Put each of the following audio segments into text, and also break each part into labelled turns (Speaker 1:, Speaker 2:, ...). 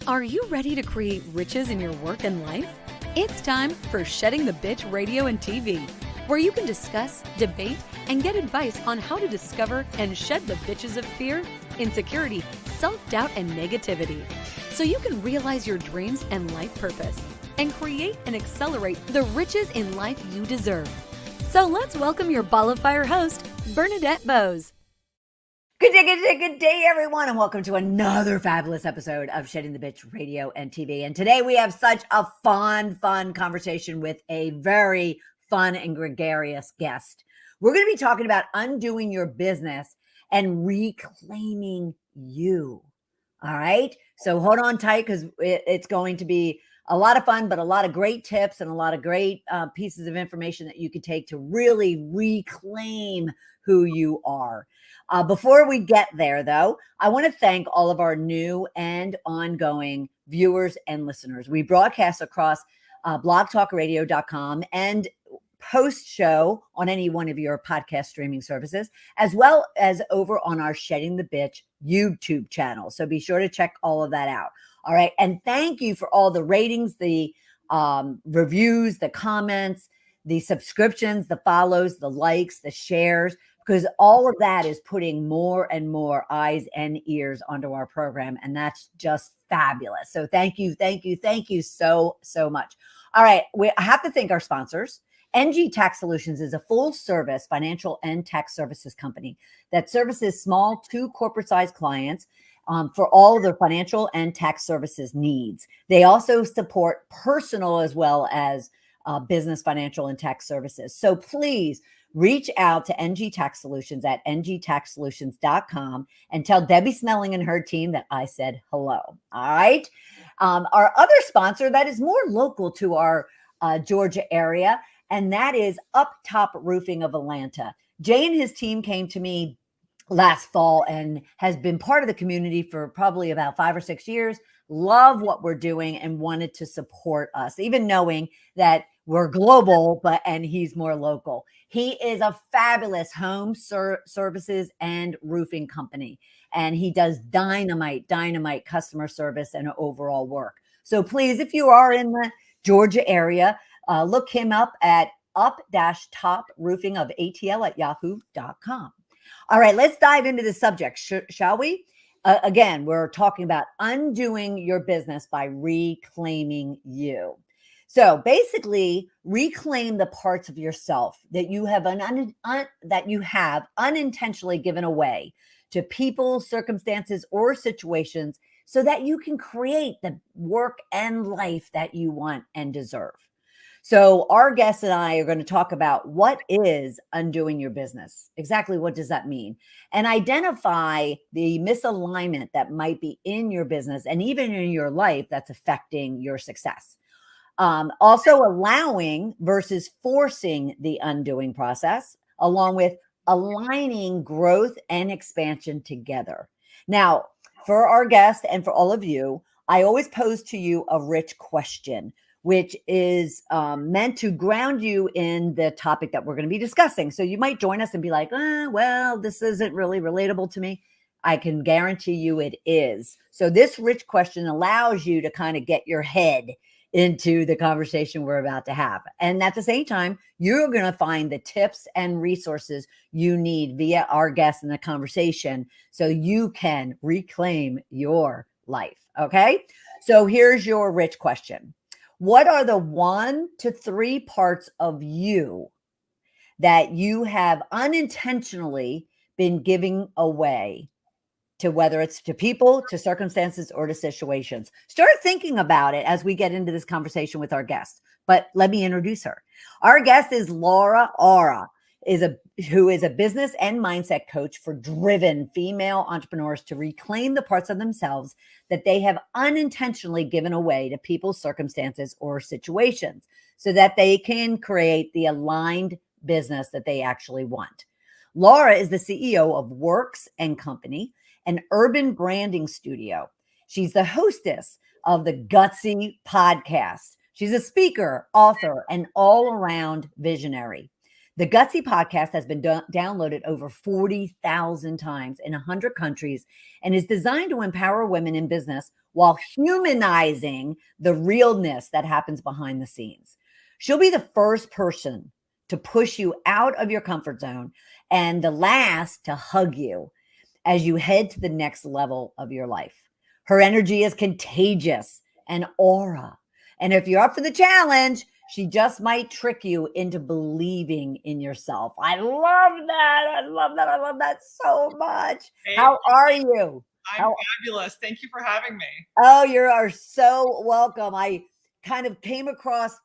Speaker 1: Are you ready to create riches in your work and life? It's time for Shedding the Bitch Radio and TV, where you can discuss, debate, and get advice on how to discover and shed the bitches of fear, insecurity, self-doubt, and negativity, so you can realize your dreams and life purpose, and create and accelerate the riches in life you deserve. So let's welcome your ball of fire host, Bernadette Boas.
Speaker 2: Good day, everyone, and welcome to another fabulous episode of Shedding the Bitch Radio and TV. And today we have such a fun conversation with a very fun and gregarious guest. We're going to be talking about undoing your business and reclaiming you. All right. So hold on tight, because it's going to be a lot of fun, but a lot of great tips and a lot of great pieces of information that you can take to really reclaim who you are. Before we get there, though, I want to thank all of our new and ongoing viewers and listeners. We broadcast across blogtalkradio.com and post-show on any one of your podcast streaming services, as well as over on our Shedding the Bitch YouTube channel. So be sure to check all of that out. All right. And thank you for all the ratings, the reviews, the comments, the subscriptions, the follows, the likes, the shares, because all of that is putting more and more eyes and ears onto our program. And that's just fabulous. So thank you so much. All right. I have to thank our sponsors. NG Tax Solutions is a full-service financial and tax services company that services small to corporate-sized clients for all of their financial and tax services needs. They also support personal as well as business, financial, and tax services. So please reach out to NG Tax Solutions at ngtaxsolutions.com and tell Debbie Snelling and her team that I said hello. All right. Our other sponsor that is more local to our Georgia area, and that is Up Top Roofing of Atlanta. Jay and his team came to me last fall and has been part of the community for probably about 5 or 6 years. Love what we're doing and wanted to support us, even knowing that we're global, and he's more local. He is a fabulous home services and roofing company, and he does dynamite customer service and overall work. So please, if you are in the Georgia area, look him up at up-top-roofing-of-atl@yahoo.com. All right, let's dive into the subject, shall we? Again, we're talking about undoing your business by reclaiming you. So basically, reclaim the parts of yourself that you have unintentionally given away to people, circumstances, or situations, so that you can create the work and life that you want and deserve. So our guest and I are going to talk about what is undoing your business. Exactly what does that mean? And identify the misalignment that might be in your business and even in your life that's affecting your success. Also allowing versus forcing the undoing process, along with aligning growth and expansion together. Now, for our guest and for all of you, I always pose to you a rich question, which is meant to ground you in the topic that we're going to be discussing. So you might join us and be like, well, this isn't really relatable to me. I can guarantee you it is. So this rich question allows you to kind of get your head into the conversation we're about to have. And at the same time, you're going to find the tips and resources you need via our guests in the conversation so you can reclaim your life. Okay. So here's your rich question. What are the 1 to 3 parts of you that you have unintentionally been giving away to, whether it's to people, to circumstances, or to situations? Start thinking about it as we get into this conversation with our guest. But let me introduce her. Our guest is LauraAura, who is a business and mindset coach for driven female entrepreneurs to reclaim the parts of themselves that they have unintentionally given away to people, circumstances, or situations, so that they can create the aligned business that they actually want. Laura is the CEO of Works & Company, an urban branding studio. She's the hostess of the Gutsy podcast. She's a speaker, author, and all-around visionary. The Gutsy podcast has been downloaded over 40,000 times in 100 countries and is designed to empower women in business while humanizing the realness that happens behind the scenes. She'll be the first person to push you out of your comfort zone and the last to hug you as you head to the next level of your life. Her energy is contagious and aura. And if you're up for the challenge, she just might trick you into believing in yourself. I love that. I love that. I love that so much.
Speaker 3: Hey,
Speaker 2: how are you?
Speaker 3: I'm fabulous. Thank you for having me.
Speaker 2: Oh, you are so welcome. I kind of came across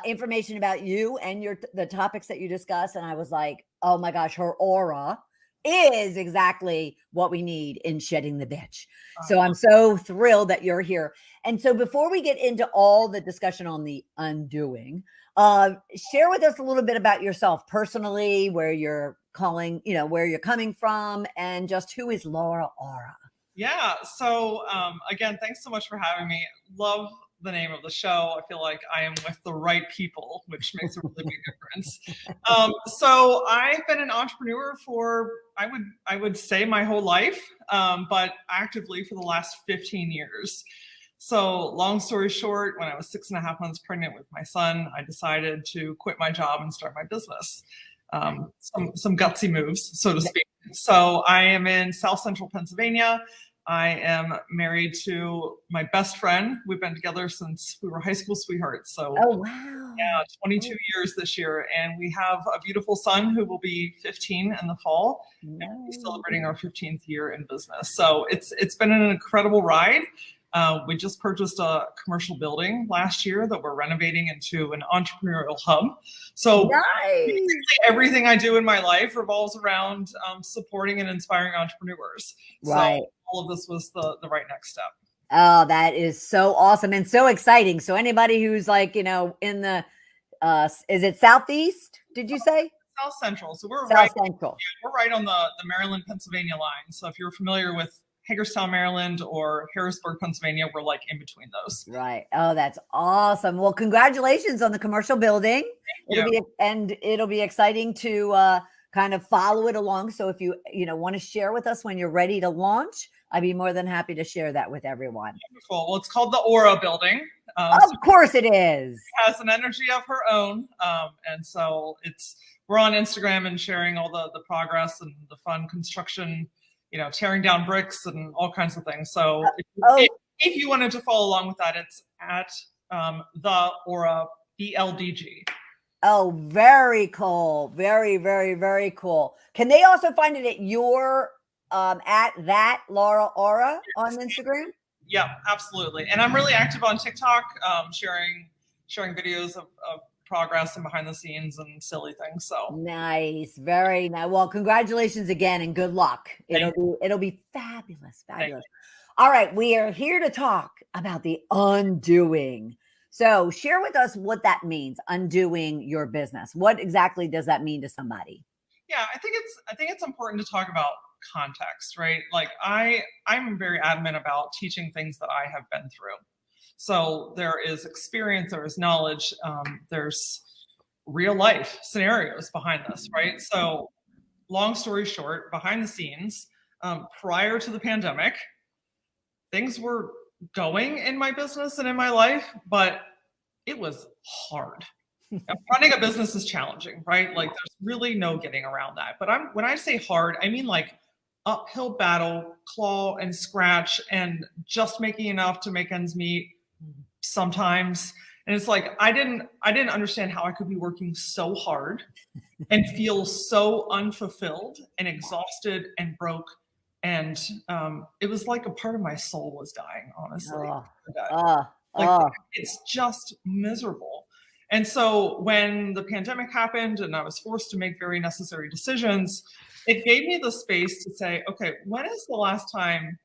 Speaker 2: information about you and the topics that you discuss, and I was like, oh my gosh, her aura is exactly what we need in shedding the bitch. So I'm so thrilled that you're here. And so before we get into all the discussion on the undoing, share with us a little bit about yourself personally, where you're calling, where you're coming from, and just who is LauraAura?
Speaker 3: Yeah. So again, thanks so much for having me. Love the name of the show. I feel like I am with the right people, which makes a really big difference. So I've been an entrepreneur for, I would say my whole life, but actively for the last 15 years. So long story short, when I was 6.5 months pregnant with my son, I decided to quit my job and start my business. Some gutsy moves, so to speak. So I am in South Central Pennsylvania. I am married to my best friend. We've been together since we were high school sweethearts. So,
Speaker 2: oh, wow.
Speaker 3: Yeah, 22 years this year. And we have a beautiful son who will be 15 in the fall.
Speaker 2: Nice.
Speaker 3: And we're celebrating our 15th year in business. So it's been an incredible ride. We just purchased a commercial building last year that we're renovating into an entrepreneurial hub. So basically everything I do in my life revolves around supporting and inspiring entrepreneurs.
Speaker 2: Right.
Speaker 3: So all of this was the right next step.
Speaker 2: Oh, that is so awesome and so exciting. So anybody who's like, in the, is it Southeast? Did you say?
Speaker 3: South Central. So we're
Speaker 2: South Central.
Speaker 3: Yeah, we're right on the Maryland, Pennsylvania line. So if you're familiar with Hagerstown, Maryland, or Harrisburg, Pennsylvania, we're like in between those.
Speaker 2: Right. Oh, that's awesome. Well, congratulations on the commercial building. It'll be exciting to kind of follow it along. So if you want to share with us when you're ready to launch, I'd be more than happy to share that with everyone.
Speaker 3: Wonderful. Well, it's called the Aura Building.
Speaker 2: Of course it is.
Speaker 3: It has an energy of her own. And so we're on Instagram and sharing all the progress and the fun construction, tearing down bricks and all kinds of things. So if you wanted to follow along with that, it's at the Aura BLDG.
Speaker 2: Oh, very cool. Very, very, very cool. Can they also find it at your at that LauraAura on Instagram?
Speaker 3: Yeah, absolutely. And I'm really active on TikTok, sharing videos of progress and behind the scenes and silly things. So
Speaker 2: nice. Very nice. Well, congratulations again and good luck. It'll be fabulous. Fabulous. All right. We are here to talk about the undoing. So share with us what that means, undoing your business. What exactly does that mean to somebody?
Speaker 3: Yeah, I think it's important to talk about context, right? Like I'm very adamant about teaching things that I have been through. So there is experience, there is knowledge, there's real life scenarios behind this, right? So long story short, behind the scenes, prior to the pandemic, things were going in my business and in my life, but it was hard. Running a business is challenging, right? Like there's really no getting around that. But when I say hard, I mean like uphill battle, claw and scratch, and just making enough to make ends meet sometimes. And it's like I didn't understand how I could be working so hard and feel so unfulfilled and exhausted and broke. And it was like a part of my soul was dying, honestly. It's just miserable. And so when the pandemic happened and I was forced to make very necessary decisions, it gave me the space to say, okay, when is the last time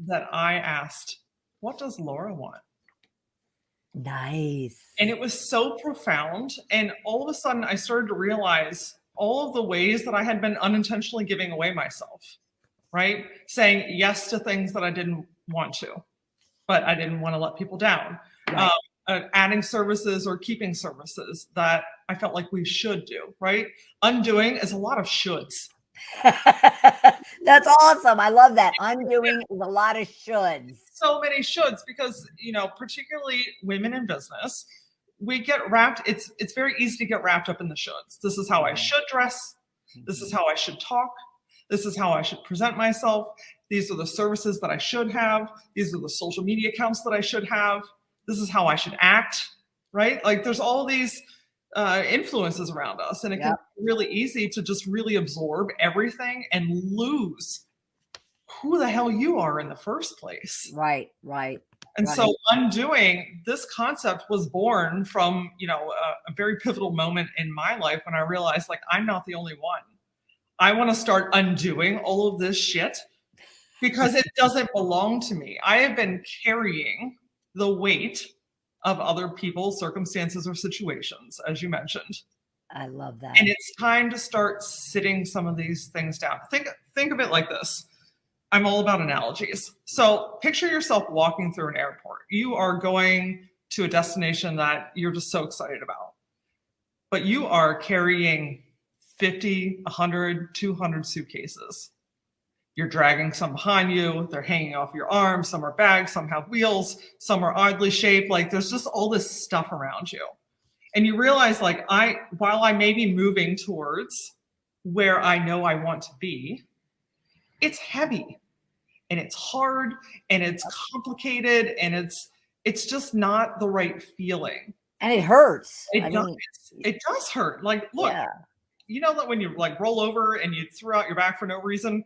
Speaker 3: that I asked, what does Laura want?
Speaker 2: Nice.
Speaker 3: And it was so profound. And all of a sudden I started to realize all of the ways that I had been unintentionally giving away myself, right? Saying yes to things that I didn't want to, but I didn't want to let people down.
Speaker 2: Right.
Speaker 3: adding services or keeping services that I felt like we should do, right? Undoing is a lot of shoulds.
Speaker 2: That's awesome. I love that. Undoing is a lot of shoulds.
Speaker 3: So many shoulds because, particularly women in business, we get wrapped. It's very easy to get wrapped up in the shoulds. This is how I should dress. This is how I should talk. This is how I should present myself. These are the services that I should have. These are the social media accounts that I should have. This is how I should act, right? Like there's all these influences around us, and it can be really easy to just really absorb everything and lose who the hell you are in the first place.
Speaker 2: Right.
Speaker 3: And so undoing, this concept was born from, a very pivotal moment in my life when I realized like, I'm not the only one. I want to start undoing all of this shit because it doesn't belong to me. I have been carrying the weight of other people's circumstances or situations, as you mentioned.
Speaker 2: I love that.
Speaker 3: And it's time to start sitting some of these things down. Think of it like this. I'm all about analogies. So picture yourself walking through an airport. You are going to a destination that you're just so excited about, but you are carrying 50, 100, 200 suitcases. You're dragging some behind you. They're hanging off your arms. Some are bags, some have wheels, some are oddly shaped. Like there's just all this stuff around you. And you realize like while I may be moving towards where I know I want to be, it's heavy and it's hard and it's complicated and it's just not the right feeling.
Speaker 2: And it hurts.
Speaker 3: It does hurt. Like, look, you know that when you like roll over and you throw out your back for no reason,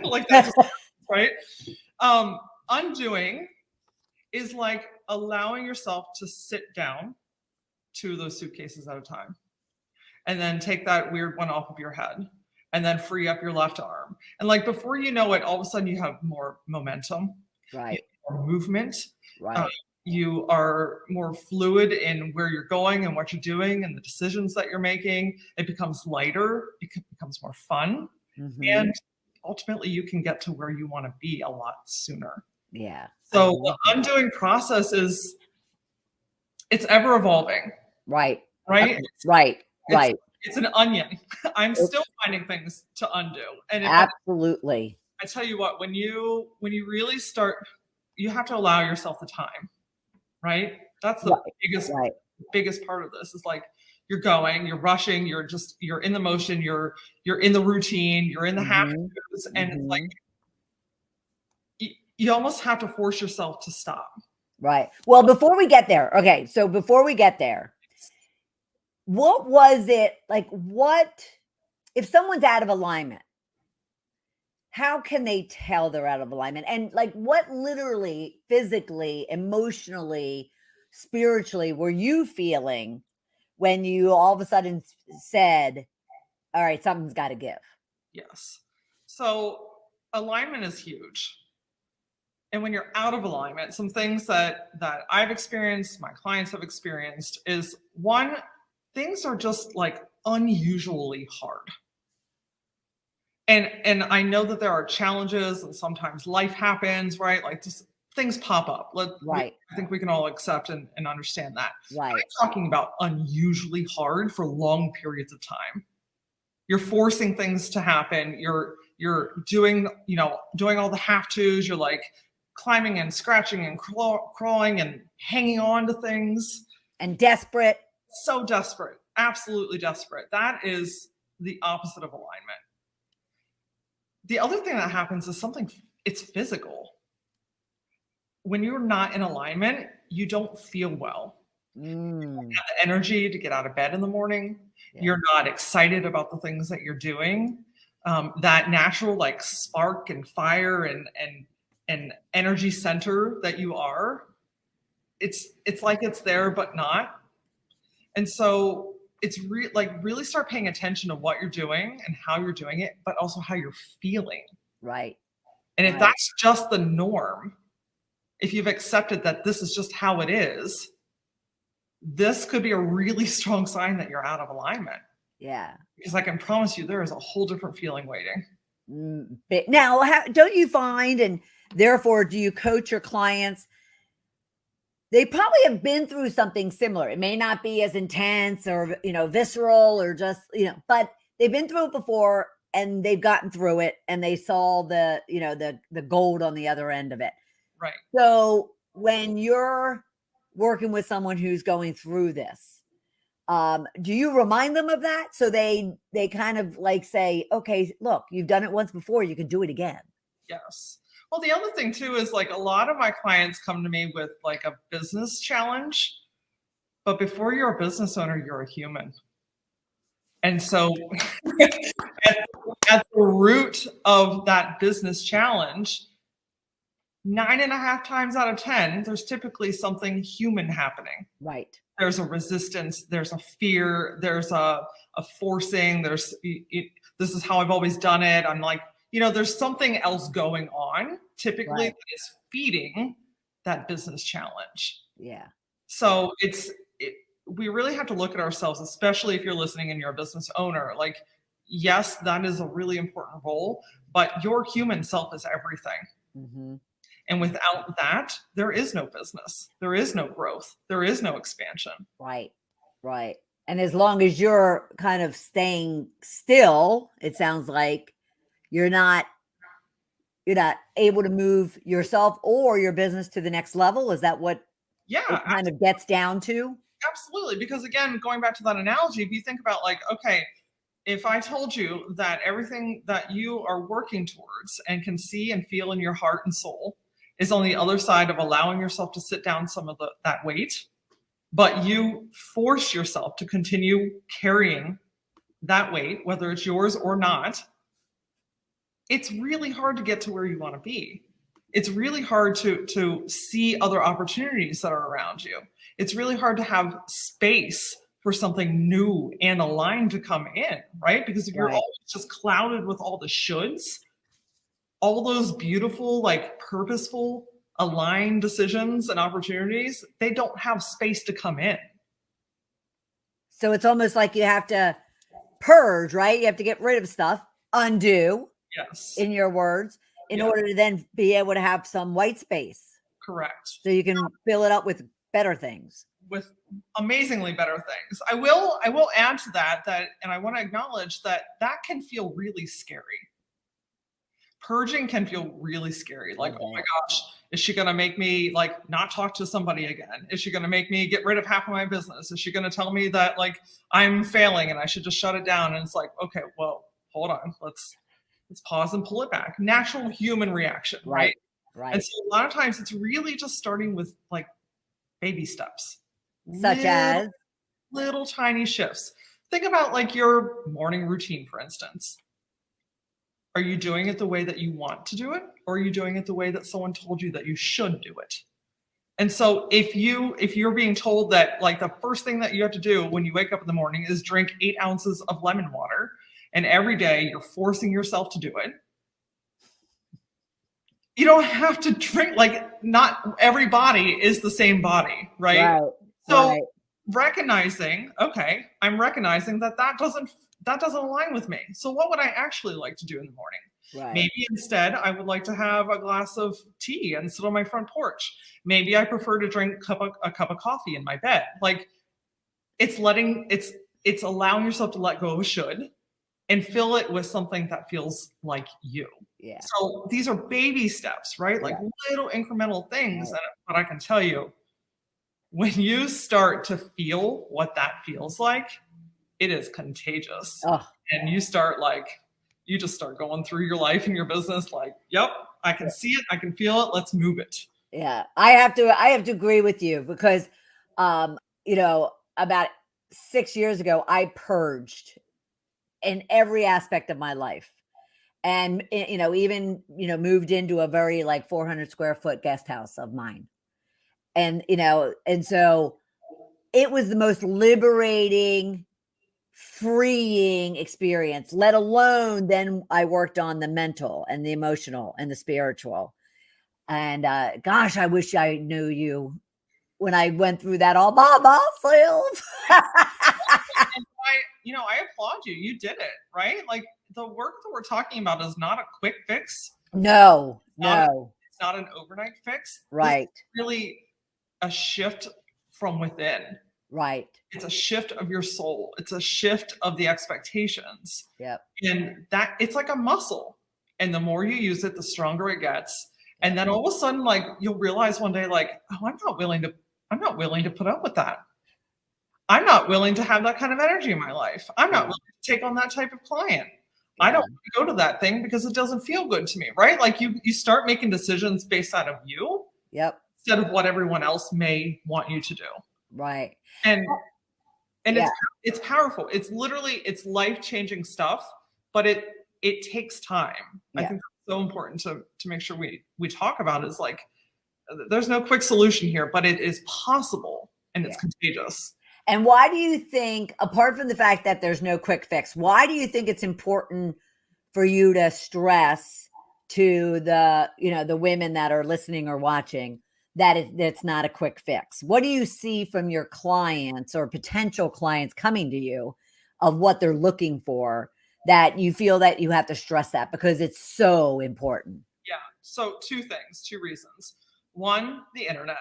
Speaker 3: like that's right. Undoing is like allowing yourself to sit down 2 of those suitcases at a time, and then take that weird one off of your head, and then free up your left arm. And like before you know it, all of a sudden you have more momentum,
Speaker 2: right?
Speaker 3: More movement,
Speaker 2: right?
Speaker 3: You are more fluid in where you're going and what you're doing and the decisions that you're making. It becomes lighter. It becomes more fun. And ultimately you can get to where you want to be a lot sooner.
Speaker 2: Yeah.
Speaker 3: So the undoing process it's ever evolving.
Speaker 2: Right.
Speaker 3: Right. It's an onion. I'm still finding things to undo. And
Speaker 2: absolutely.
Speaker 3: I tell you what, when you really start, you have to allow yourself the time. Right? That's the biggest part of this is like you're going, you're rushing, you're in the motion, you're in the routine, you're in the have-tos, and it's like you almost have to force yourself to stop.
Speaker 2: Right. Well, before we get there, okay. So before we get there, what was it like? What if someone's out of alignment? How can they tell they're out of alignment? And like, what literally, physically, emotionally, spiritually were you feeling when you all of a sudden said, all right, something's got to give?
Speaker 3: Yes. So alignment is huge. And when you're out of alignment, some things that I've experienced, my clients have experienced is one, things are just like unusually hard. And I know that there are challenges and sometimes life happens, right? Like just things pop up. I think we can all accept and understand that.
Speaker 2: Right.
Speaker 3: I'm talking about unusually hard for long periods of time. You're forcing things to happen. You're doing all the have-tos. You're like climbing and scratching and crawling and hanging on to things.
Speaker 2: And desperate.
Speaker 3: So desperate. Absolutely desperate. That is the opposite of alignment. The other thing that happens is it's physical. When you're not in alignment, you don't feel well. You don't have the energy to get out of bed in the morning. Yeah. You're not excited about the things that you're doing. That natural like spark and fire and energy center that you are, it's like it's there, but not. And so it's really start paying attention to what you're doing and how you're doing it, but also how you're feeling.
Speaker 2: Right.
Speaker 3: And if that's just the norm, if you've accepted that this is just how it is, this could be a really strong sign that you're out of alignment.
Speaker 2: Yeah.
Speaker 3: Because I can promise you there is a whole different feeling waiting.
Speaker 2: Now, don't you find, and therefore do you coach your clients, they probably have been through something similar. It may not be as intense or, visceral or just, but they've been through it before and they've gotten through it and they saw the, the gold on the other end of it.
Speaker 3: Right.
Speaker 2: So when you're working with someone who's going through this, do you remind them of that? So they kind of like say, okay, look, you've done it once before, you can do it again.
Speaker 3: Yes. Well, the other thing too is like a lot of my clients come to me with like a business challenge, but before you're a business owner, you're a human. And so at the root of that business challenge, 9.5 times out of 10, there's typically something human happening.
Speaker 2: Right.
Speaker 3: There's a resistance, there's a fear, there's a forcing, this is how I've always done it. I'm like, there's something else going on, typically, that is feeding that business challenge.
Speaker 2: Yeah.
Speaker 3: So we really have to look at ourselves, especially if you're listening and you're a business owner. Like, yes, that is a really important role, but your human self is everything.
Speaker 2: Mm-hmm.
Speaker 3: And without that, there is no business. There is no growth. There is no expansion.
Speaker 2: Right. Right. And as long as you're kind of staying still, it sounds like you're not able to move yourself or your business to the next level. Is that what it kind of gets down to?
Speaker 3: Absolutely. Because again, going back to that analogy, if you think about like, okay, if I told you that everything that you are working towards and can see and feel in your heart and soul is on the other side of allowing yourself to sit down some of that weight, but you force yourself to continue carrying that weight, whether it's yours or not, it's really hard to get to where you want to be. It's really hard to see other opportunities that are around you. It's really hard to have space for something new and aligned to come in, right? Because if you're always just clouded with all the shoulds, all those beautiful, like purposeful, aligned decisions and opportunities, they don't have space to come in.
Speaker 2: So it's almost like you have to purge, right? You have to get rid of stuff, undo,
Speaker 3: yes,
Speaker 2: in your words, in order to then be able to have some white space.
Speaker 3: Correct.
Speaker 2: So you can fill it up with better things.
Speaker 3: With amazingly better things. I will add to that, and I want to acknowledge that can feel really scary. Purging can feel really scary. Like, oh my gosh, is she going to make me like not talk to somebody again? Is she going to make me get rid of half of my business? Is she going to tell me that like I'm failing and I should just shut it down? And it's like, okay, well, hold on. Let's pause and pull it back. Natural human reaction, right?
Speaker 2: Right.
Speaker 3: And so a lot of times it's really just starting with like baby steps.
Speaker 2: Such as?
Speaker 3: Little tiny shifts. Think about like your morning routine, for instance. Are you doing it the way that you want to do it? Or are you doing it the way that someone told you that you should do it? And so if you're being told that like the first thing that you have to do when you wake up in the morning is drink 8 ounces of lemon water, and every day you're forcing yourself to do it, you don't have to drink, like not every body is the same body, right? So recognizing, okay, I'm recognizing that doesn't align with me. So what would I actually like to do in the morning?
Speaker 2: Right.
Speaker 3: Maybe instead I would like to have a glass of tea and sit on my front porch. Maybe I prefer to drink a cup of coffee in my bed. Like it's allowing yourself to let go of should and fill it with something that feels like you.
Speaker 2: Yeah.
Speaker 3: So these are baby steps, right? Like little incremental things. But I can tell you, when you start to feel what that feels like, it is contagious.
Speaker 2: Oh.
Speaker 3: And you just start going through your life and your business like, yep, I can see it, I can feel it, let's move it.
Speaker 2: Yeah. I have to agree with you because about 6 years ago, I purged in every aspect of my life. And, even, moved into a very like 400 square foot guest house of mine. And, and so it was the most liberating, freeing experience, let alone then I worked on the mental and the emotional and the spiritual. And gosh, I wish I knew you when I went through that all by myself.
Speaker 3: And I applaud you. You did it, right? Like the work that we're talking about is not a quick fix.
Speaker 2: No.
Speaker 3: It's not an overnight fix.
Speaker 2: Right.
Speaker 3: This is really a shift from within.
Speaker 2: Right.
Speaker 3: It's a shift of your soul. It's a shift of the expectations.
Speaker 2: Yep.
Speaker 3: And that it's like a muscle. And the more you use it, the stronger it gets. And then all of a sudden, like you'll realize one day, like, oh, I'm not willing to put up with that. I'm not willing to have that kind of energy in my life. I'm not willing to take on that type of client. I don't want to go to that thing because it doesn't feel good to me, right? Like you start making decisions based out of you.
Speaker 2: Yep.
Speaker 3: Instead of what everyone else may want you to do.
Speaker 2: Right.
Speaker 3: And it's powerful. It's literally, it's life-changing stuff, but it takes time. I think that's so important to make sure we talk about is like, there's no quick solution here, but it is possible and it's contagious.
Speaker 2: And why do you think, apart from the fact that there's no quick fix, why do you think it's important for you to stress to the, the women that are listening or watching that it's not a quick fix? What do you see from your clients or potential clients coming to you of what they're looking for that you feel that you have to stress that because it's so important?
Speaker 3: Yeah. So two reasons. One, the internet.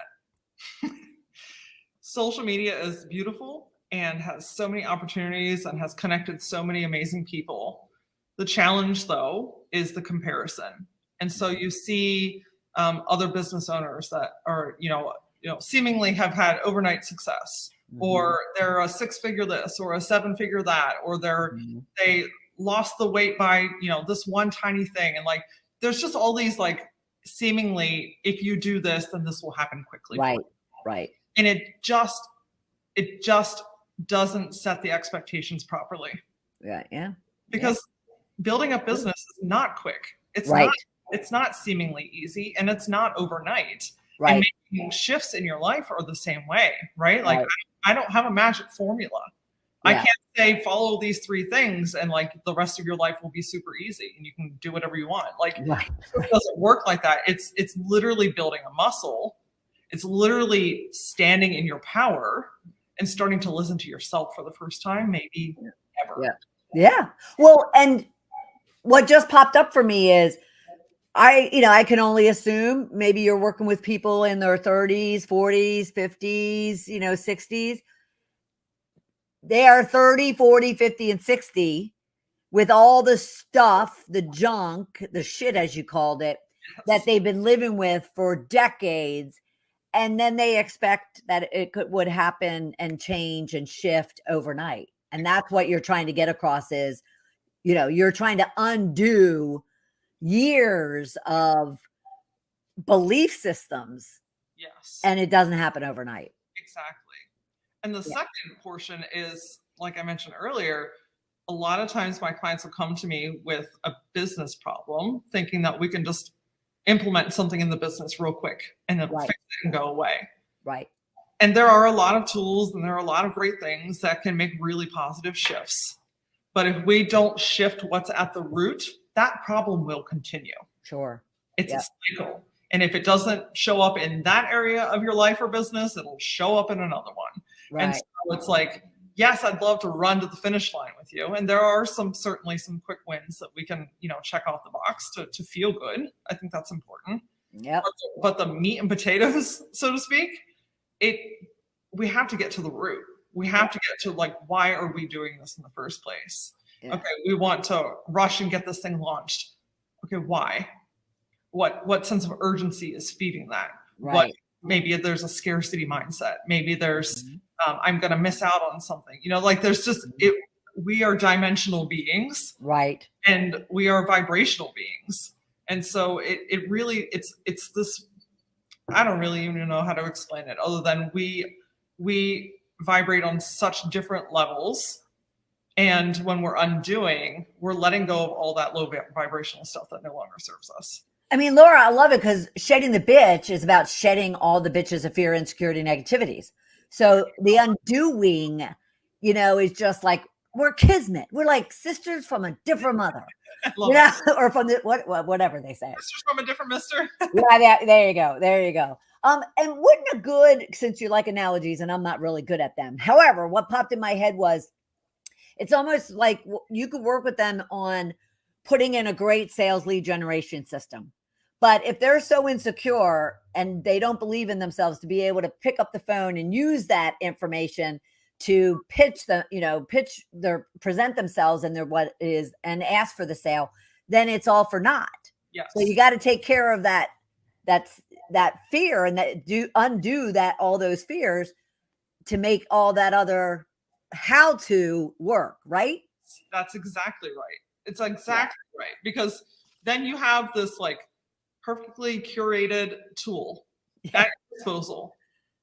Speaker 3: Social media is beautiful and has so many opportunities and has connected so many amazing people. The challenge, though, is the comparison. And so you see other business owners that are, seemingly have had overnight success, or they're a 6-figure this or a 7-figure that, or they lost the weight by, this one tiny thing. And like, there's just all these like seemingly, if you do this, then this will happen quickly.
Speaker 2: Right. Right.
Speaker 3: And it just doesn't set the expectations properly.
Speaker 2: Yeah. Yeah.
Speaker 3: Because building a business is not quick. It's not seemingly easy, and it's not overnight.
Speaker 2: Right.
Speaker 3: And making shifts in your life are the same way, right? Like I don't have a magic formula. I can't say follow these 3 things and like the rest of your life will be super easy and you can do whatever you want. Like it doesn't work like that. It's literally building a muscle. It's literally standing in your power and starting to listen to yourself for the first time, maybe ever.
Speaker 2: Yeah. Well, and what just popped up for me is I can only assume maybe you're working with people in their 30s, 40s, 50s, 60s. They are 30, 40, 50, and 60 with all the stuff, the junk, the shit, as you called it, that they've been living with for decades. And then they expect that would happen and change and shift overnight. And that's what you're trying to get across is, you're trying to undo years of belief systems.
Speaker 3: Yes.
Speaker 2: And it doesn't happen overnight.
Speaker 3: Exactly. And the second portion is, like I mentioned earlier, a lot of times my clients will come to me with a business problem, thinking that we can just implement something in the business real quick and then fix it and go away.
Speaker 2: Right.
Speaker 3: And there are a lot of tools and there are a lot of great things that can make really positive shifts. But if we don't shift what's at the root, that problem will continue.
Speaker 2: Sure.
Speaker 3: It's a cycle. And if it doesn't show up in that area of your life or business, it'll show up in another one.
Speaker 2: Right.
Speaker 3: And so it's like, yes, I'd love to run to the finish line with you. And there are certainly some quick wins that we can, check off the box to feel good. I think that's important.
Speaker 2: Yeah.
Speaker 3: But the meat and potatoes, so to speak, we have to get to the root. We have to get to like, why are we doing this in the first place? Yeah. Okay, we want to rush and get this thing launched. Okay, why? What sense of urgency is feeding that?
Speaker 2: Right.
Speaker 3: Maybe there's a scarcity mindset. Maybe there's I'm going to miss out on something. Like there's just we are dimensional beings,
Speaker 2: right?
Speaker 3: And we are vibrational beings, and so it really it's this. I don't really even know how to explain it, other than we vibrate on such different levels. And when we're undoing, we're letting go of all that low vibrational stuff that no longer serves us.
Speaker 2: I mean, Laura, I love it because shedding the bitch is about shedding all the bitches of fear, insecurity, negativities. So the undoing, is just like we're kismet. We're like sisters from a different mother, or from the whatever they say.
Speaker 3: Sisters from a different mister.
Speaker 2: Yeah, there you go. There you go. And wouldn't a good, since you like analogies, and I'm not really good at them. However, what popped in my head was, it's almost like you could work with them on putting in a great sales lead generation system. But if they're so insecure and they don't believe in themselves to be able to pick up the phone and use that information to present themselves and their what is and ask for the sale, then it's all for naught.
Speaker 3: Yes.
Speaker 2: So you got to take care of that fear and undo that all those fears to make all that other how to work, right?
Speaker 3: That's exactly right. It's exactly right. Because then you have this like perfectly curated tool at your disposal.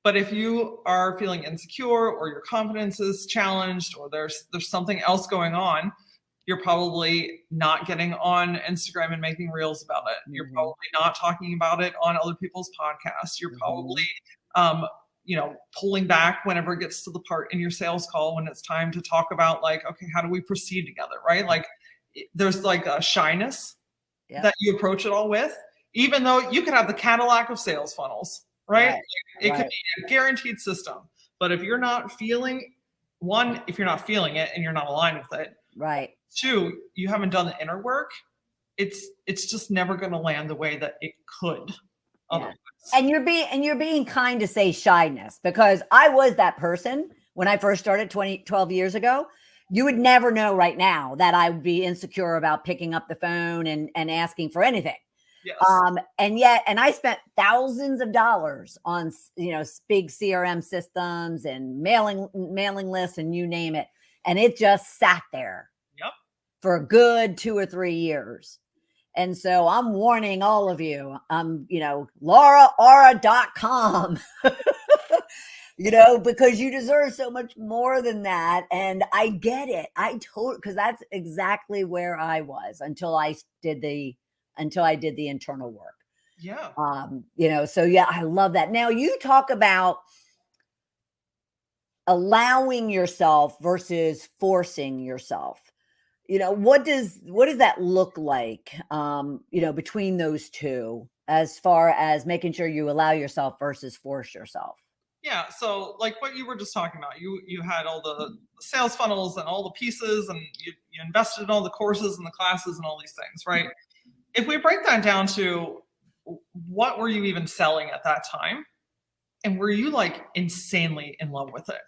Speaker 3: But if you are feeling insecure or your confidence is challenged or there's something else going on, you're probably not getting on Instagram and making reels about it. You're probably not talking about it on other people's podcasts. You're probably pulling back whenever it gets to the part in your sales call when it's time to talk about like, okay, how do we proceed together, right? Like there's like a shyness that you approach it all with, even though you could have the Cadillac of sales funnels, right? It could be a guaranteed system. But if you're not feeling if you're not feeling it and you're not aligned with it,
Speaker 2: right.
Speaker 3: Two, you haven't done the inner work, it's just never going to land the way that it could otherwise.
Speaker 2: And you're being kind to say shyness, because I was that person when I first started 12 years ago. You would never know right now that I would be insecure about picking up the phone and asking for anything.
Speaker 3: Yes.
Speaker 2: And I spent thousands of dollars on, big CRM systems and mailing lists and you name it. And it just sat there for a good 2 or 3 years. And so I'm warning all of you, LauraAura.com, because you deserve so much more than that. And I get it. Because that's exactly where I was until I did the internal work.
Speaker 3: Yeah.
Speaker 2: I love that. Now you talk about allowing yourself versus forcing yourself. What does that look like, between those two, as far as making sure you allow yourself versus force yourself?
Speaker 3: Yeah. So like what you were just talking about, you had all the sales funnels and all the pieces and you invested in all the courses and the classes and all these things, right? If we break that down to what were you even selling at that time? And were you like insanely in love with it?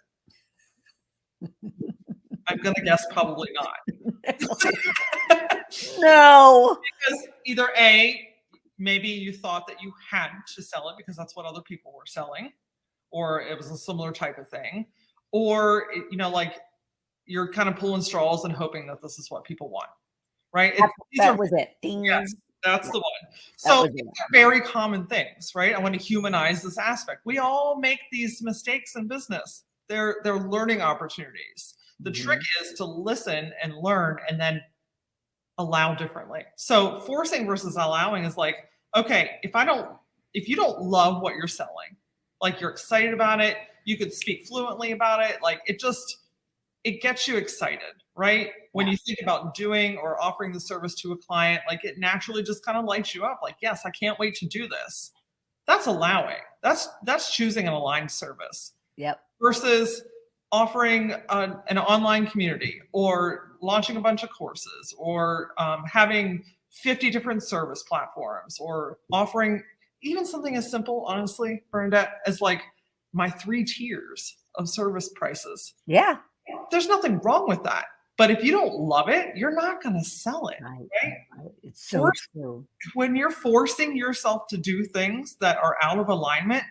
Speaker 3: I'm going to guess probably not.
Speaker 2: No.
Speaker 3: Because either A, maybe you thought that you had to sell it because that's what other people were selling, or it was a similar type of thing, or, like you're kind of pulling straws and hoping that this is what people want, right?
Speaker 2: That was it. Ding.
Speaker 3: Yes, that's the one. So these are very common things, right? I want to humanize this aspect. We all make these mistakes in business. They're learning opportunities. The trick is to listen and learn and then allow differently. So forcing versus allowing is like, okay, if you don't love what you're selling, like you're excited about it, you could speak fluently about it, like it gets you excited, right? When you think about doing or offering the service to a client, like it naturally just kind of lights you up. Like, yes, I can't wait to do this. That's allowing. That's choosing an aligned service.
Speaker 2: Yep.
Speaker 3: Versus offering an online community or launching a bunch of courses or having 50 different service platforms or offering even something as simple, honestly, Bernadette, as like my 3 tiers of service prices.
Speaker 2: Yeah.
Speaker 3: There's nothing wrong with that. But if you don't love it, you're not going to sell it. Right?
Speaker 2: It's so true.
Speaker 3: When you're forcing yourself to do things that are out of alignment,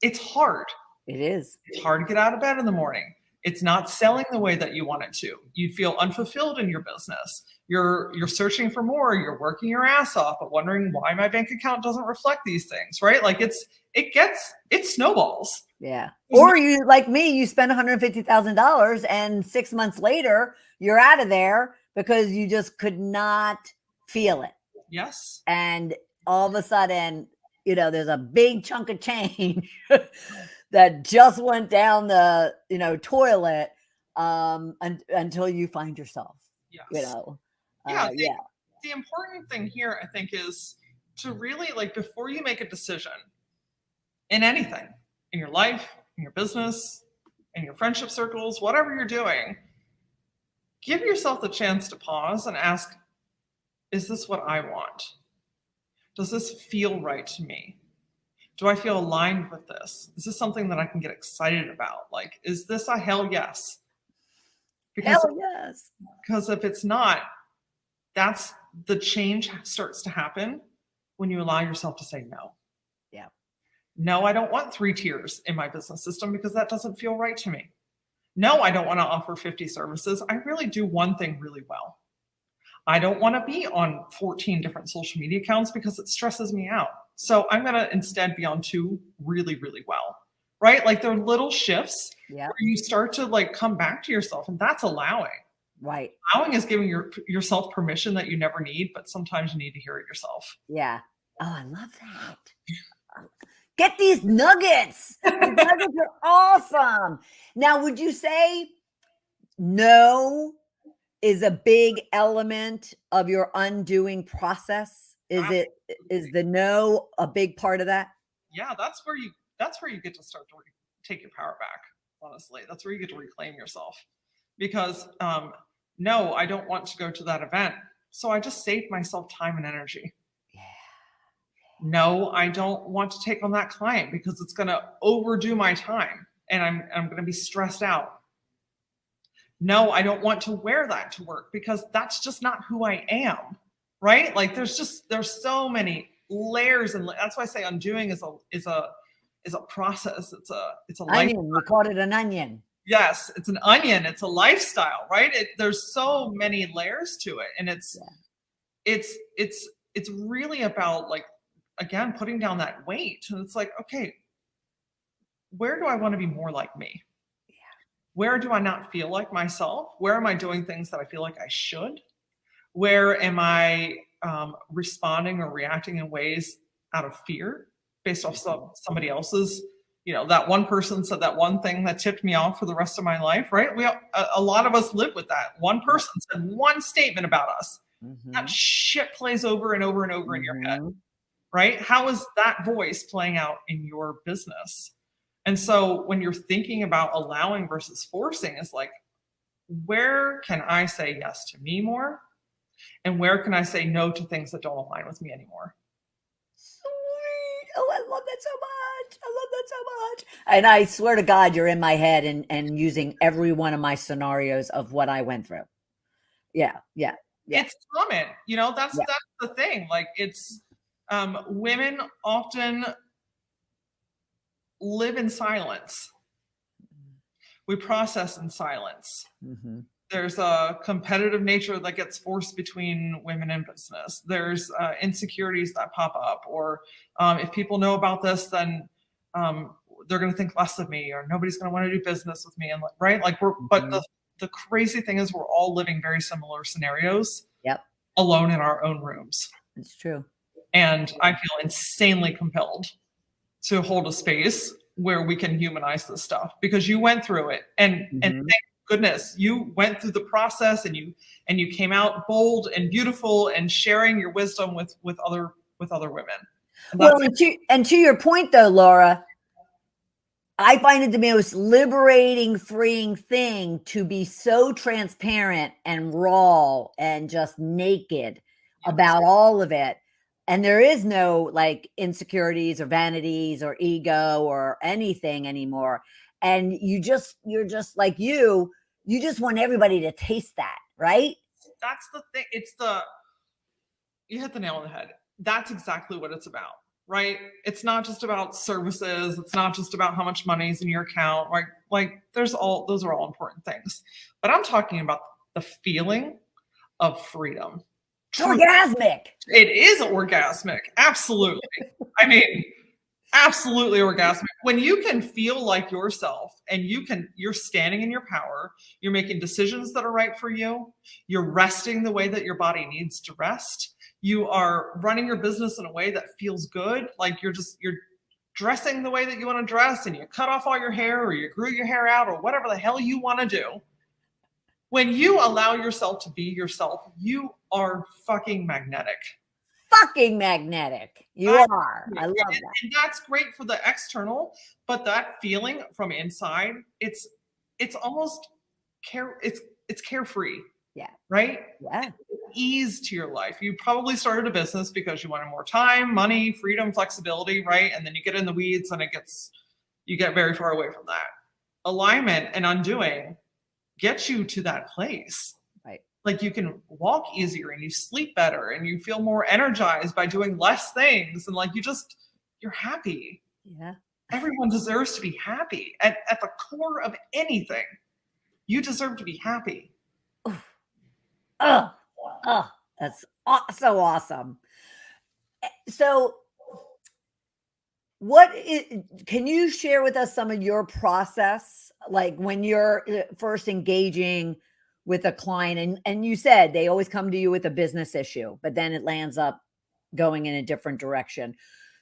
Speaker 3: it's hard.
Speaker 2: It is.
Speaker 3: It's hard to get out of bed in the morning. It's not selling the way that you want it to. You feel unfulfilled in your business. You're searching for more. You're working your ass off, but wondering why my bank account doesn't reflect these things, right? Like it snowballs.
Speaker 2: Yeah. Or you, like me, you spend $150,000 and 6 months later you're out of there because you just could not feel it.
Speaker 3: Yes.
Speaker 2: And all of a sudden, there's a big chunk of change that just went down the, toilet until you find yourself,
Speaker 3: Yes. The important thing here, I think, is to really, like, before you make a decision in anything, in your life, in your business, in your friendship circles, whatever you're doing, give yourself the chance to pause and ask, is this what I want? Does this feel right to me? Do I feel aligned with this? Is this something that I can get excited about? Like, is this a hell yes?
Speaker 2: Hell yes.
Speaker 3: Because if it's not, that's the change starts to happen when you allow yourself to say no.
Speaker 2: Yeah.
Speaker 3: No, I don't want 3 tiers in my business system because that doesn't feel right to me. No, I don't want to offer 50 services. I really do one thing really well. I don't want to be on 14 different social media accounts because it stresses me out. So I'm going to instead be on 2 really, really well, right? Like, there are little shifts where you start to like come back to yourself, and that's allowing.
Speaker 2: Right.
Speaker 3: Allowing is giving yourself permission that you never need, but sometimes you need to hear it yourself.
Speaker 2: Yeah. Oh, I love that. Get these nuggets. These nuggets are awesome. Now, would you say no is a big element of your undoing process? Is the no a big part of that?
Speaker 3: Yeah, that's where you get to start to take your power back. Honestly, that's where you get to reclaim yourself, because no, I don't want to go to that event, so I just saved myself time and energy.
Speaker 2: Yeah.
Speaker 3: No, I don't want to take on that client because it's going to overdo my time and I'm going to be stressed out. No, I don't want to wear that to work because that's just not who I am. Right? Like, there's so many layers, and that's why I say undoing is a process. It's a
Speaker 2: onion. We called it an onion.
Speaker 3: Yes, it's an onion. It's a lifestyle, right? There's so many layers to it, and it's really about, like, again, putting down that weight. And it's like, okay, where do I want to be more like me?
Speaker 2: Yeah.
Speaker 3: Where do I not feel like myself? Where am I doing things that I feel like I should? Where am I responding or reacting in ways out of fear based off somebody else's, that one person said that one thing that tipped me off for the rest of my life, right? A lot of us live with that. One person said one statement about us. Mm-hmm. That shit plays over and over and over in your head, right? How is that voice playing out in your business? And so when you're thinking about allowing versus forcing, it's like, where can I say yes to me more? And where can I say no to things that don't align with me anymore?
Speaker 2: Sweet. Oh, I love that so much. I love that so much. And I swear to God, you're in my head and using every one of my scenarios of what I went through. Yeah.
Speaker 3: It's common. That's the thing. Like, it's women often live in silence. We process in silence. Mm-hmm. There's a competitive nature that gets forced between women in business. There's insecurities that pop up, or if people know about this, then they're going to think less of me, or nobody's going to want to do business with me. And right, like but the crazy thing is, we're all living very similar scenarios.
Speaker 2: Yep.
Speaker 3: Alone in our own rooms.
Speaker 2: It's true.
Speaker 3: And I feel insanely compelled to hold a space where we can humanize this stuff, because you went through it, and thank goodness you went through the process, and you came out bold and beautiful and sharing your wisdom with other women.
Speaker 2: Well, and to your point though, Laura, I find it the most liberating, freeing thing to be so transparent and raw and just naked about all of it. And there is no like insecurities or vanities or ego or anything anymore. And you're just like you just want everybody to taste that, right?
Speaker 3: That's the thing. You hit the nail on the head. That's exactly what it's about, right? It's not just about services. It's not just about how much money is in your account, right? Like, those are all important things. But I'm talking about the feeling of freedom.
Speaker 2: It's orgasmic.
Speaker 3: It is orgasmic. Absolutely. I mean, absolutely orgasmic. When you can feel like yourself, and you're standing in your power, you're making decisions that are right for you, you're resting the way that your body needs to rest, you are running your business in a way that feels good, like you're dressing the way that you want to dress, and you cut off all your hair, or you grew your hair out, or whatever the hell you want to do. When you allow yourself to be yourself, you are fucking magnetic.
Speaker 2: Fucking magnetic. You are. I love that.
Speaker 3: And that's great for the external, but that feeling from inside, it's almost it's carefree.
Speaker 2: Yeah.
Speaker 3: Right?
Speaker 2: Yeah.
Speaker 3: Ease to your life. You probably started a business because you wanted more time, money, freedom, flexibility, right? And then you get in the weeds and you get very far away from that. Alignment and undoing gets you to that place.
Speaker 2: Right.
Speaker 3: Like you can walk easier and you sleep better and you feel more energized by doing less things. And like you're happy.
Speaker 2: Yeah.
Speaker 3: Everyone deserves to be happy. At the core of anything, you deserve to be happy.
Speaker 2: Oh, that's so awesome. So can you share with us some of your process? Like when you're first engaging with a client and you said they always come to you with a business issue, but then it lands up going in a different direction.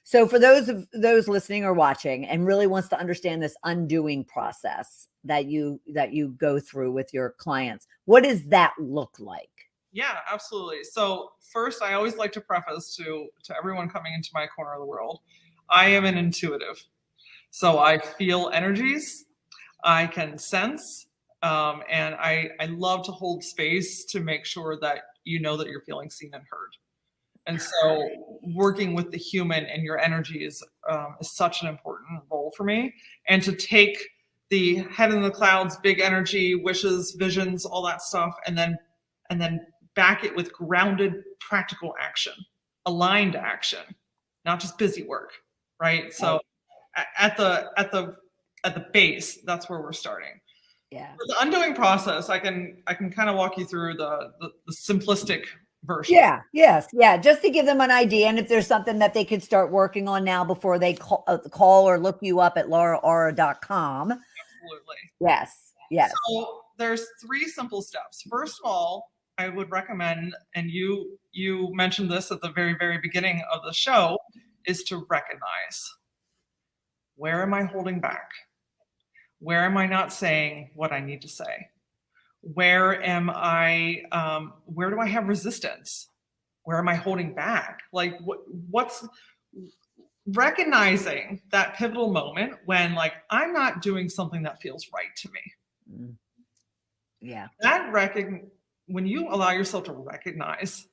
Speaker 2: So for those listening or watching and really wants to understand this undoing process that you go through with your clients, what does that look like?
Speaker 3: Yeah, absolutely. So first, I always like to preface to everyone coming into my corner of the world, I am an intuitive. So I feel energies, I can sense, and I love to hold space to make sure that you know that you're feeling seen and heard. And so working with the human and your energy is such an important role for me. And to take the head in the clouds, big energy, wishes, visions, all that stuff, and then back it with grounded, practical action, aligned action, not just busy work, right? So at the base, that's where we're starting.
Speaker 2: Yeah.
Speaker 3: For the undoing process, I can kind of walk you through the simplistic version.
Speaker 2: Yeah. Yes. Yeah. Just to give them an idea, and if there's something that they could start working on now before they call or look you up at LauraAura.com.
Speaker 3: Absolutely.
Speaker 2: Yes. Yes.
Speaker 3: So there's 3 simple steps. First of all, I would recommend, and you mentioned this at the very, very beginning of the show, is to recognize, where am I holding back? Where am I not saying what I need to say? Where do I have resistance? Where am I holding back? Like what's recognizing that pivotal moment when like I'm not doing something that feels right to me.
Speaker 2: Yeah.
Speaker 3: When you allow yourself to recognize,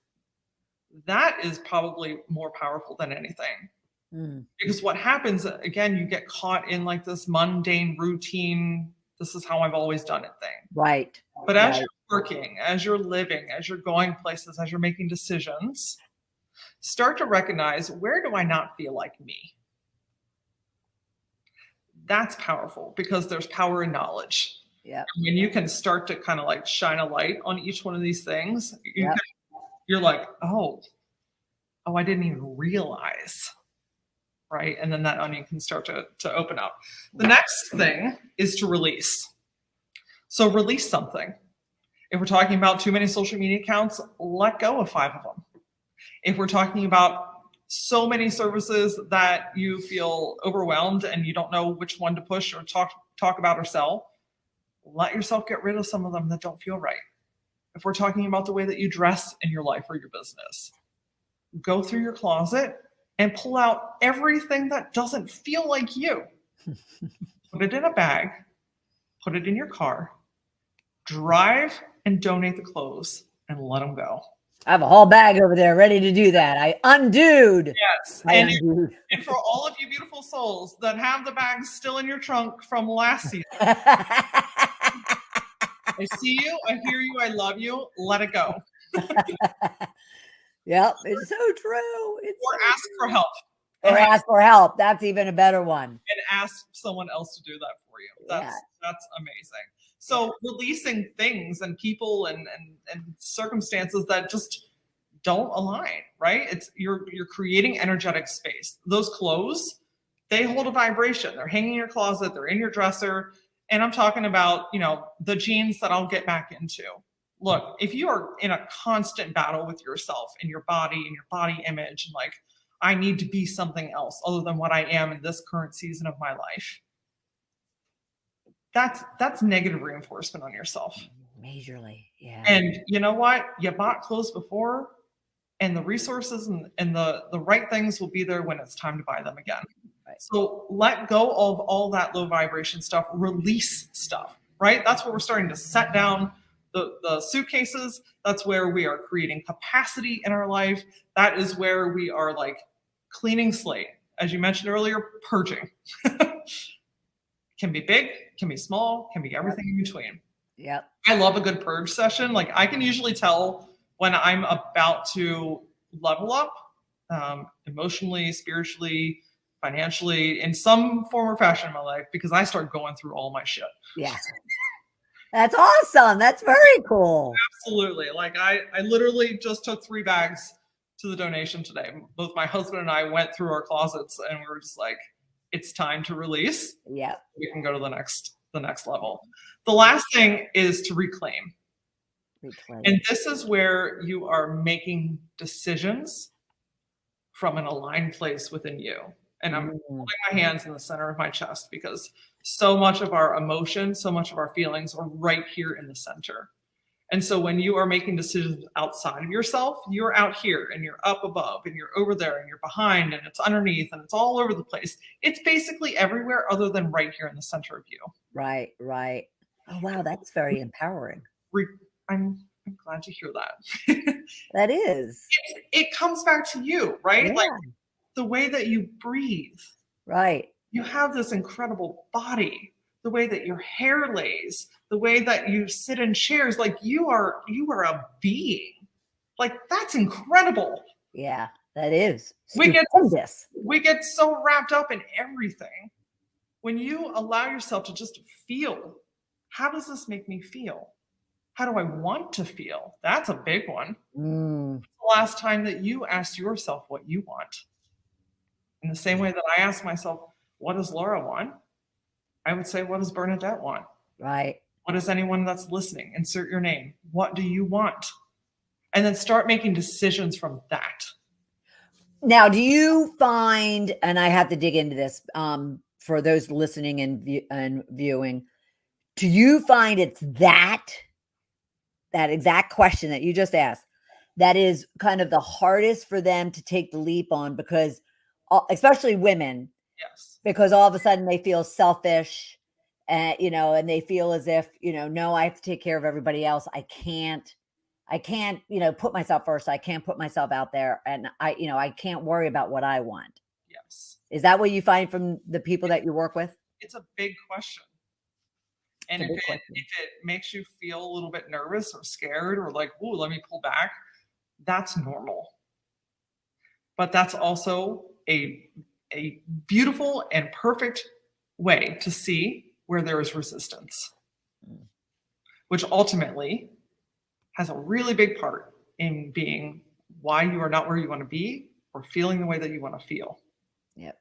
Speaker 3: that is probably more powerful than anything. Because what happens, again, you get caught in like this mundane routine, this is how I've always done it thing.
Speaker 2: Right.
Speaker 3: But as you're working, as you're living, as you're going places, as you're making decisions, start to recognize, where do I not feel like me? That's powerful because there's power in knowledge.
Speaker 2: Yeah.
Speaker 3: When you can start to kind of like shine a light on each one of these things, you're like, oh, I didn't even realize. Right. And then that onion can start to open up. The next thing is to release. So release something. If we're talking about too many social media accounts, let go of 5 of them. If we're talking about so many services that you feel overwhelmed and you don't know which one to push or talk about or sell, let yourself get rid of some of them that don't feel right. If we're talking about the way that you dress in your life or your business, go through your closet and pull out everything that doesn't feel like you. Put it in a bag, put it in your car, drive and donate the clothes and let them go.
Speaker 2: I have a whole bag over there ready to do that. I undoed.
Speaker 3: Yes. And for all of you beautiful souls that have the bags still in your trunk from last season, I see you, I hear you, I love you, let it go.
Speaker 2: Yep, it's so true.
Speaker 3: Ask for help.
Speaker 2: Or ask for help. That's even a better one.
Speaker 3: And ask someone else to do that for you. That's amazing. So releasing things and people and circumstances that just don't align, right? You're creating energetic space. Those clothes, they hold a vibration. They're hanging in your closet, they're in your dresser. And I'm talking about, the jeans that I'll get back into. Look, if you are in a constant battle with yourself and your body and your body image, and like, I need to be something else other than what I am in this current season of my life, that's negative reinforcement on yourself.
Speaker 2: Majorly, yeah.
Speaker 3: And you know what? You bought clothes before, and the resources and the right things will be there when it's time to buy them again. Right. So let go of all that low vibration stuff, release stuff, right? That's what we're starting to set down the suitcases. That's where we are creating capacity in our life. That is where we are like cleaning slate. As you mentioned earlier, purging. Can be big, can be small, can be everything in between.
Speaker 2: Yep.
Speaker 3: I love a good purge session. Like I can usually tell when I'm about to level up, emotionally, spiritually, financially, in some form or fashion in my life, because I start going through all my shit.
Speaker 2: Yeah. That's awesome. That's very cool.
Speaker 3: Absolutely. Like I literally just took 3 bags to the donation today. Both my husband and I went through our closets and we were just like, it's time to release.
Speaker 2: Yeah.
Speaker 3: We can go to the next level. The last thing is to reclaim. And this is where you are making decisions from an aligned place within you. And I'm putting my hands in the center of my chest because so much of our emotions, so much of our feelings are right here in the center. And so when you are making decisions outside of yourself, you're out here and you're up above and you're over there and you're behind and it's underneath and it's all over the place. It's basically everywhere other than right here in the center of you.
Speaker 2: Right, right. Oh, wow. That's very empowering.
Speaker 3: I'm glad to hear that.
Speaker 2: That is.
Speaker 3: It comes back to you, right?
Speaker 2: Yeah.
Speaker 3: Like the way that you breathe.
Speaker 2: Right.
Speaker 3: You have this incredible body, the way that your hair lays, the way that you sit in chairs, like you are a being. Like that's incredible.
Speaker 2: Yeah, that is.
Speaker 3: We
Speaker 2: Stupendous.
Speaker 3: get so wrapped up in everything. When you allow yourself to just feel, how does this make me feel? How do I want to feel? That's a big one. When's the last time that you asked yourself what you want? In the same way that I ask myself, what does Laura want? I would say, what does Bernadette want?
Speaker 2: Right.
Speaker 3: What does anyone that's listening? Insert your name. What do you want? And then start making decisions from that.
Speaker 2: Now, do you find, and I have to dig into this for those listening and viewing, do you find it's that exact question that you just asked that is kind of the hardest for them to take the leap on, because especially women,
Speaker 3: Yes,
Speaker 2: because all of a sudden they feel selfish and, and they feel as if, no, I have to take care of everybody else. I can't, put myself first. I can't put myself out there, and I can't worry about what I want.
Speaker 3: yes.
Speaker 2: Is that what you find from the people that you work with?
Speaker 3: It's a big question. And if it makes you feel a little bit nervous or scared or like, ooh, let me pull back, that's normal. But that's also a beautiful and perfect way to see where there is resistance, which ultimately has a really big part in being why you are not where you want to be or feeling the way that you want to feel.
Speaker 2: Yep.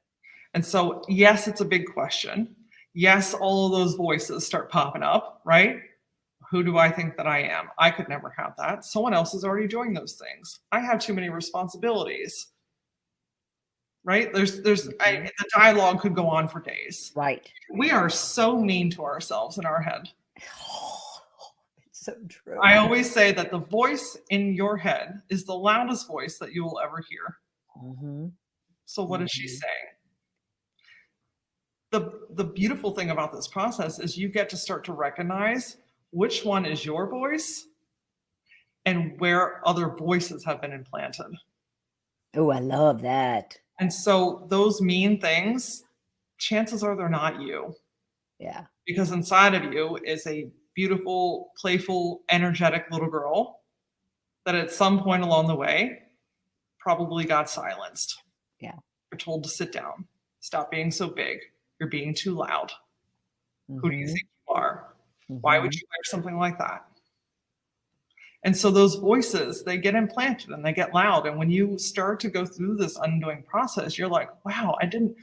Speaker 3: And so, yes, it's a big question. Yes, all of those voices start popping up, right? Who do I think that I am? I could never have that. Someone else is already doing those things. I have too many responsibilities, right? The dialogue could go on for days.
Speaker 2: Right.
Speaker 3: We are so mean to ourselves in our head.
Speaker 2: It's so true.
Speaker 3: I always say that the voice in your head is the loudest voice that you will ever hear. So what is she saying? The beautiful thing about this process is you get to start to recognize which one is your voice and where other voices have been implanted.
Speaker 2: Oh, I love that.
Speaker 3: And so those mean things, chances are they're not you.
Speaker 2: Yeah.
Speaker 3: Because inside of you is a beautiful, playful, energetic little girl that at some point along the way probably got silenced.
Speaker 2: Yeah.
Speaker 3: You're told to sit down, stop being so big. You're being too loud. Who do you think you are? Why would you wear something like that? And so those voices, they get implanted and they get loud. And when you start to go through this undoing process, you're like, wow, I didn't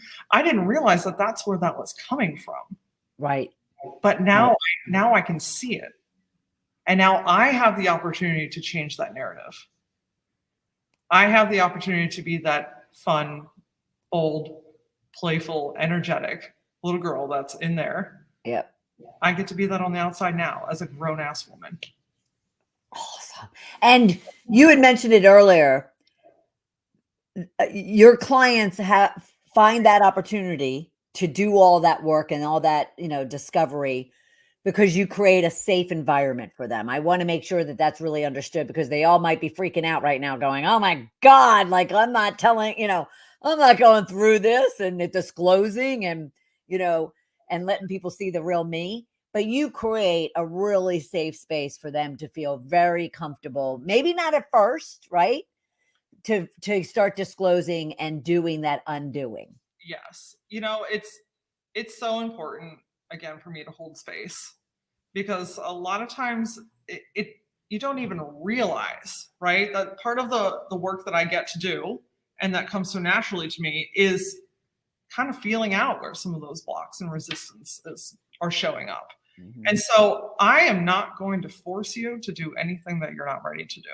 Speaker 3: realize that that's where that was coming from.
Speaker 2: Right.
Speaker 3: But now I can see it. And now I have the opportunity to change that narrative. I have the opportunity to be that fun, bold, playful, energetic little girl that's in there.
Speaker 2: Yep.
Speaker 3: I get to be that on the outside now as a grown-ass woman.
Speaker 2: Awesome. And you had mentioned it earlier. Your clients find that opportunity to do all that work and all that, discovery because you create a safe environment for them. I want to make sure that that's really understood, because they all might be freaking out right now going, oh my God, like I'm not telling, I'm not going through this and disclosing and, and letting people see the real me. But you create a really safe space for them to feel very comfortable. Maybe not at first, right? To start disclosing and doing that undoing.
Speaker 3: Yes. It's so important, again, for me to hold space, because a lot of times you don't even realize, right, that part of the work that I get to do and that comes so naturally to me is kind of feeling out where some of those blocks and resistances are showing up. Mm-hmm. And so I am not going to force you to do anything that you're not ready to do.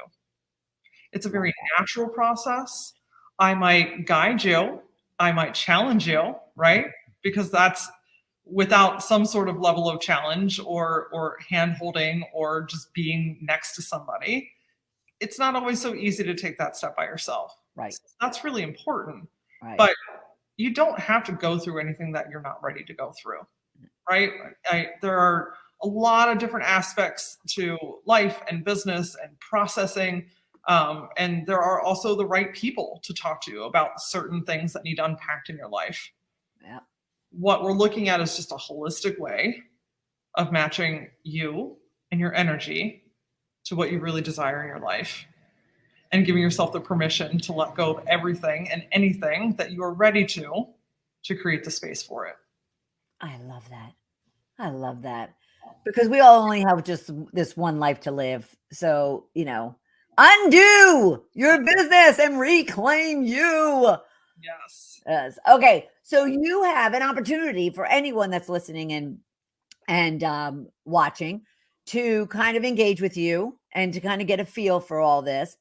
Speaker 3: It's a very natural process. I might guide you. I might challenge you, right? Because that's without some sort of level of challenge or hand holding or just being next to somebody. It's not always so easy to take that step by yourself.
Speaker 2: Right.
Speaker 3: So that's really important.
Speaker 2: Right.
Speaker 3: But you don't have to go through anything that you're not ready to go through, right? There are a lot of different aspects to life and business and processing. And there are also the right people to talk to you about certain things that need unpacked in your life.
Speaker 2: Yeah.
Speaker 3: What we're looking at is just a holistic way of matching you and your energy to what you really desire in your life, and giving yourself the permission to let go of everything and anything that you are ready to create the space for it.
Speaker 2: I love that. I love that. Because we all only have just this one life to live. So, undo your business and reclaim you.
Speaker 3: Yes.
Speaker 2: Okay. So you have an opportunity for anyone that's listening and watching to kind of engage with you and to kind of get a feel for all this.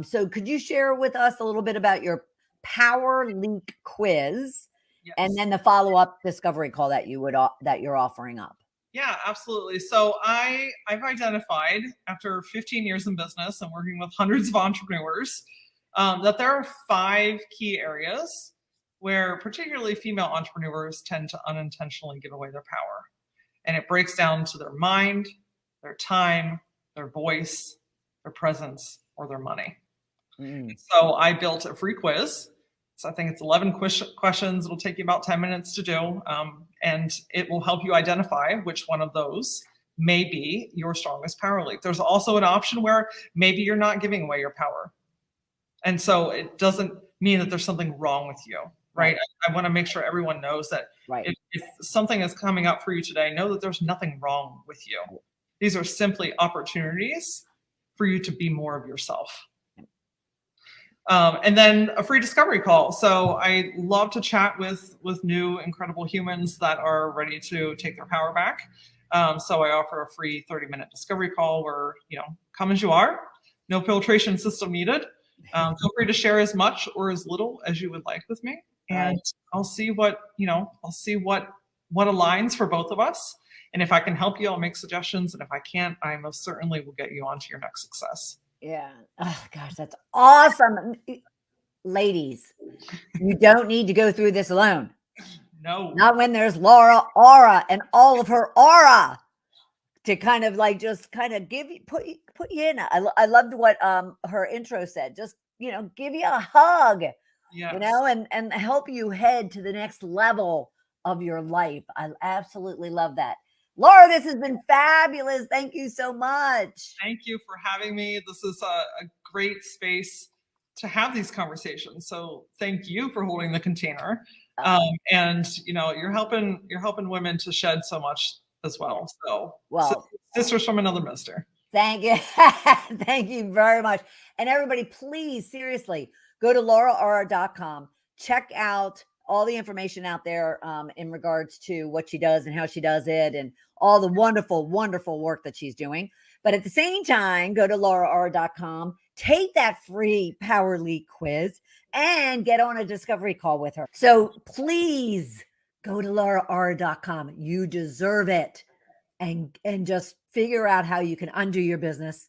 Speaker 2: So could you share with us a little bit about your Power Leak quiz? Yes. And then the follow-up discovery call that you're offering up?
Speaker 3: Yeah, absolutely. So I've identified, after 15 years in business and working with hundreds of entrepreneurs, that there are 5 key areas where particularly female entrepreneurs tend to unintentionally give away their power. And it breaks down to their mind, their time, their voice, their presence, or their money. So I built a free quiz. So I think it's 11 questions. It'll take you about 10 minutes to do. And it will help you identify which one of those may be your strongest power leak. There's also an option where maybe you're not giving away your power. And so it doesn't mean that there's something wrong with you, right? I want to make sure everyone knows that if something is coming up for you today, know that there's nothing wrong with you. These are simply opportunities for you to be more of yourself. And then a free discovery call. So I love to chat with new, incredible humans that are ready to take their power back. So I offer a free 30-minute discovery call where, come as you are, no filtration system needed. Feel free to share as much or as little as you would like with me. And I'll see what aligns for both of us. And if I can help you, I'll make suggestions. And if I can't, I most certainly will get you on to your next success.
Speaker 2: Yeah. Oh gosh, that's awesome. Ladies, you don't need to go through this alone.
Speaker 3: No.
Speaker 2: Not when there's LauraAura and all of her aura to kind of like just kind of put you in. I loved what her intro said. Just, give you a hug.
Speaker 3: Yes.
Speaker 2: And help you head to the next level of your life. I absolutely love that. Laura, this has been fabulous. Thank you so much.
Speaker 3: Thank you for having me. This is a great space to have these conversations. So thank you for holding the container. And you're helping women to shed so much as well. So sisters from another mister.
Speaker 2: Thank you. Thank you very much. And everybody, please, seriously, go to LauraAura.com. Check out all the information out there in regards to what she does and how she does it and all the wonderful, wonderful work that she's doing. But at the same time, go to LauraAura.com, take that free Power Leak quiz, and get on a discovery call with her. So please go to LauraAura.com. You deserve it. And just figure out how you can undo your business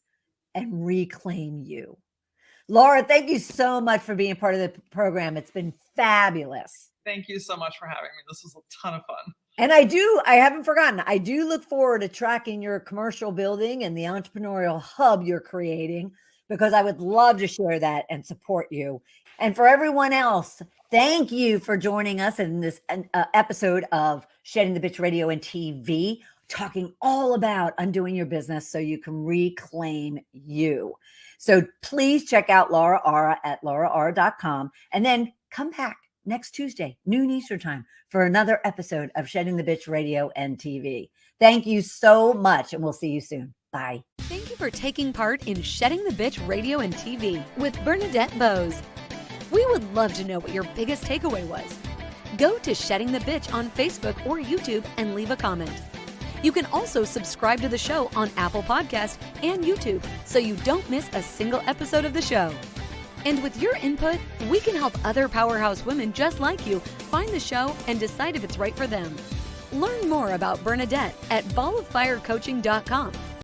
Speaker 2: and reclaim you. Laura, thank you so much for being part of the program. It's been fabulous.
Speaker 3: Thank you so much for having me. This was a ton of fun.
Speaker 2: And I haven't forgotten, I do look forward to tracking your commercial building and the entrepreneurial hub you're creating, because I would love to share that and support you. And for everyone else, thank you for joining us in this episode of Shedding the Bitch Radio and TV, talking all about undoing your business so you can reclaim you. So please check out LauraAura at LauraAura.com, and then come back next Tuesday, noon Eastern time, for another episode of Shedding the Bitch Radio and TV. Thank you so much, and we'll see you soon. Bye.
Speaker 1: Thank you for taking part in Shedding the Bitch Radio and TV with Bernadette Boas. We would love to know what your biggest takeaway was. Go to Shedding the Bitch on Facebook or YouTube and leave a comment. You can also subscribe to the show on Apple Podcasts and YouTube so you don't miss a single episode of the show. And with your input, we can help other powerhouse women just like you find the show and decide if it's right for them. Learn more about Bernadette at balloffirecoaching.com